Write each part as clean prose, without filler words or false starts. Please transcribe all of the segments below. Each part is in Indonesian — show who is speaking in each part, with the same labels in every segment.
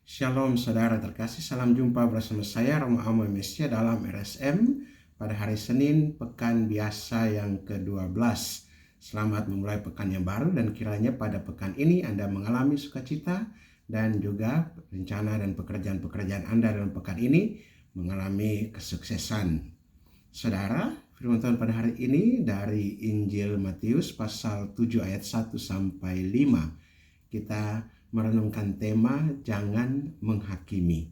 Speaker 1: Shalom saudara terkasih, salam jumpa bersama saya Romo Amo Mesia dalam RSM pada hari Senin pekan biasa yang ke-12. Selamat memulai pekan yang baru dan kiranya pada pekan ini Anda mengalami sukacita dan juga rencana dan pekerjaan-pekerjaan Anda dalam pekan ini mengalami kesuksesan. Saudara, firman Tuhan pada hari ini dari Injil Matius pasal 7 ayat 1 sampai 5. Kita merenungkan tema jangan menghakimi.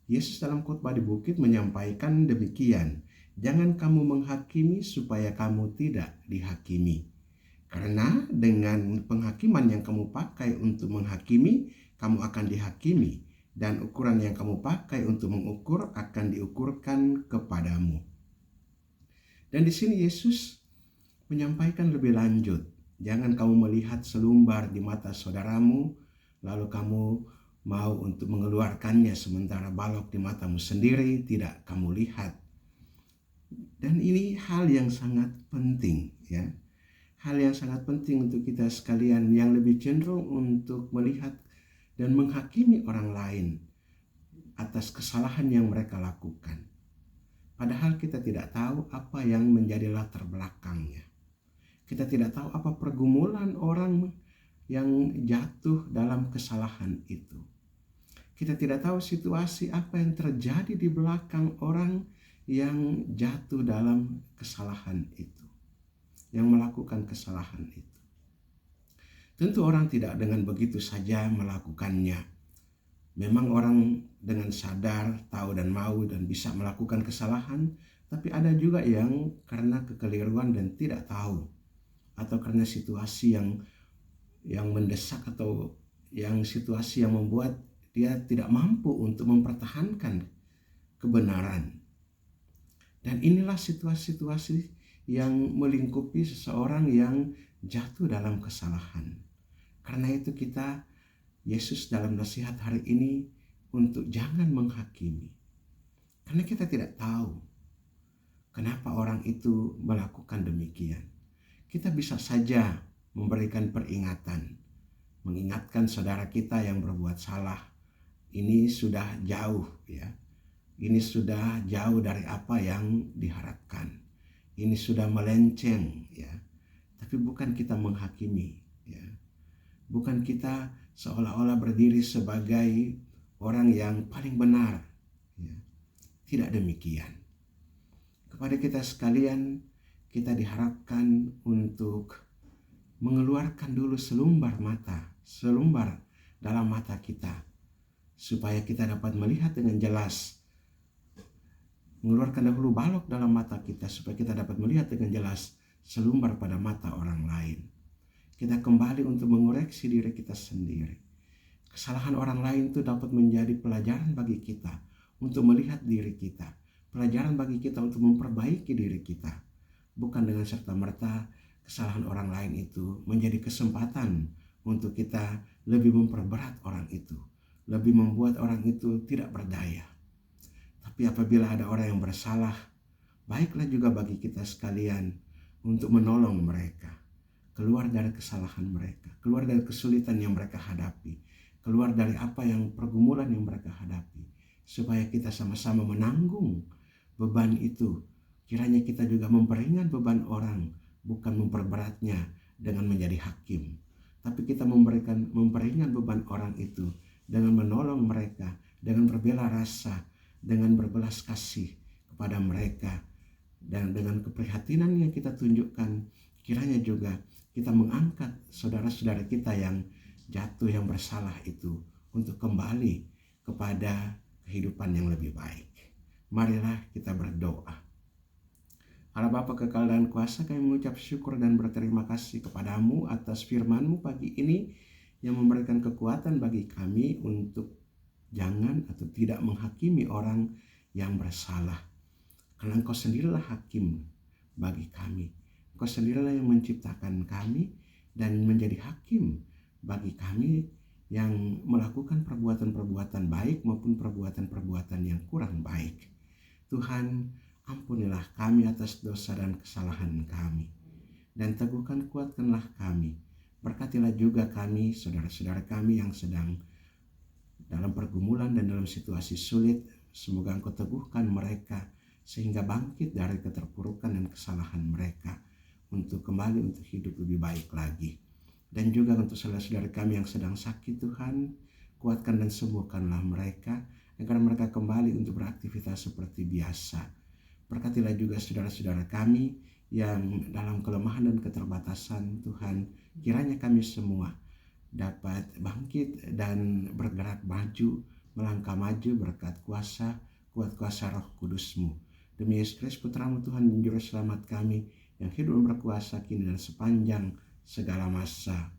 Speaker 1: Yesus dalam khotbah di bukit menyampaikan demikian, jangan kamu menghakimi supaya kamu tidak dihakimi. Karena dengan penghakiman yang kamu pakai untuk menghakimi, kamu akan dihakimi, dan ukuran yang kamu pakai untuk mengukur akan diukurkan kepadamu. Dan di sini Yesus menyampaikan lebih lanjut, jangan kamu melihat selumbar di mata saudaramu, lalu kamu mau untuk mengeluarkannya sementara balok di matamu sendiri tidak kamu lihat. Dan ini hal yang sangat penting ya. Hal yang sangat penting untuk kita sekalian yang lebih cenderung untuk melihat dan menghakimi orang lain atas kesalahan yang mereka lakukan. Padahal kita tidak tahu apa yang menjadi latar belakangnya. Kita tidak tahu apa pergumulan orang yang jatuh dalam kesalahan itu. Kita tidak tahu situasi apa yang terjadi di belakang orang yang jatuh dalam kesalahan itu, yang melakukan kesalahan itu. Tentu orang tidak dengan begitu saja melakukannya. Memang orang dengan sadar, tahu dan mau dan bisa melakukan kesalahan, tapi ada juga yang karena kekeliruan dan tidak tahu, atau karena situasi yang mendesak atau yang situasi yang membuat dia tidak mampu untuk mempertahankan kebenaran. Dan inilah situasi-situasi yang melingkupi seseorang yang jatuh dalam kesalahan. Karena itu Yesus dalam nasihat hari ini untuk jangan menghakimi. Karena kita tidak tahu kenapa orang itu melakukan demikian. Kita bisa saja memberikan peringatan, mengingatkan saudara kita yang berbuat salah. Ini sudah jauh ya. Ini sudah jauh dari apa yang diharapkan. Ini sudah melenceng ya. Tapi bukan kita menghakimi ya. Bukan kita seolah-olah berdiri sebagai orang yang paling benar ya. Tidak demikian. Kepada kita sekalian, kita diharapkan untuk mengeluarkan dulu selumbar dalam mata kita, supaya kita dapat melihat dengan jelas. Mengeluarkan dahulu balok dalam mata kita, supaya kita dapat melihat dengan jelas selumbar pada mata orang lain. Kita kembali untuk mengoreksi diri kita sendiri. Kesalahan orang lain itu dapat menjadi pelajaran bagi kita untuk melihat diri kita, pelajaran bagi kita untuk memperbaiki diri kita. Bukan dengan serta-merta kesalahan orang lain itu menjadi kesempatan untuk kita lebih memperberat orang itu, lebih membuat orang itu tidak berdaya. Tapi apabila ada orang yang bersalah, baiklah juga bagi kita sekalian untuk menolong mereka keluar dari kesalahan mereka, keluar dari kesulitan yang mereka hadapi, keluar dari apa yang pergumulan yang mereka hadapi, supaya kita sama-sama menanggung beban itu. Kiranya kita juga memperingan beban orang, bukan memperberatnya dengan menjadi hakim. Tapi kita memperingan beban orang itu dengan menolong mereka, dengan berbela rasa, dengan berbelas kasih kepada mereka. Dan dengan keprihatinan yang kita tunjukkan, kiranya juga kita mengangkat saudara-saudara kita yang jatuh, yang bersalah itu untuk kembali kepada kehidupan yang lebih baik. Marilah kita berdoa. Allah Bapa kekal dan kuasa, kami mengucap syukur dan berterima kasih kepadamu atas firman-Mu pagi ini yang memberikan kekuatan bagi kami untuk jangan atau tidak menghakimi orang yang bersalah. Karena Engkau sendirilah hakim bagi kami. Engkau sendirilah yang menciptakan kami dan menjadi hakim bagi kami yang melakukan perbuatan-perbuatan baik maupun perbuatan-perbuatan yang kurang baik. Tuhan, ampunilah kami atas dosa dan kesalahan kami. Dan teguhkan, kuatkanlah kami. Berkatilah juga kami, saudara-saudara kami yang sedang dalam pergumulan dan dalam situasi sulit. Semoga Engkau teguhkan mereka sehingga bangkit dari keterpurukan dan kesalahan mereka untuk kembali untuk hidup lebih baik lagi. Dan juga untuk saudara-saudara kami yang sedang sakit, Tuhan, kuatkan dan sembuhkanlah mereka agar mereka kembali untuk beraktivitas seperti biasa. Berkatilah juga saudara-saudara kami yang dalam kelemahan dan keterbatasan, Tuhan, kiranya kami semua dapat bangkit dan bergerak maju, melangkah maju berkat kuat kuasa Roh Kudus-Mu. Demi Yesus Kristus Putra-Mu Tuhan dan Juru Selamat kami yang hidup dan berkuasa kini dan sepanjang segala masa.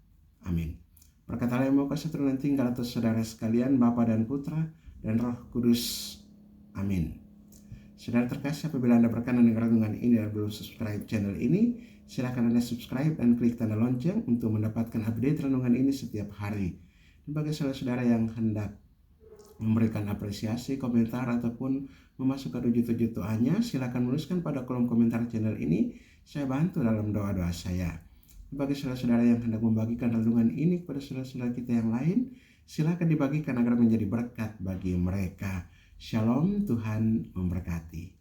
Speaker 1: Amin. Berkatalah yang mau kasih turunan tinggal atas saudara sekalian, Bapa dan Putra dan Roh Kudus. Amin. Saudara terkasih, apabila Anda berkenan dengan renungan ini dan belum subscribe channel ini, silakan Anda subscribe dan klik tanda lonceng untuk mendapatkan update renungan ini setiap hari. Dan bagi saudara-saudara yang hendak memberikan apresiasi, komentar, ataupun memasukkan wujud-wujud doanya, silakan menuliskan pada kolom komentar channel ini. Saya bantu dalam doa-doa saya. Bagi saudara-saudara yang hendak membagikan renungan ini kepada saudara-saudara kita yang lain, silakan dibagikan agar menjadi berkat bagi mereka. Shalom, Tuhan memberkati.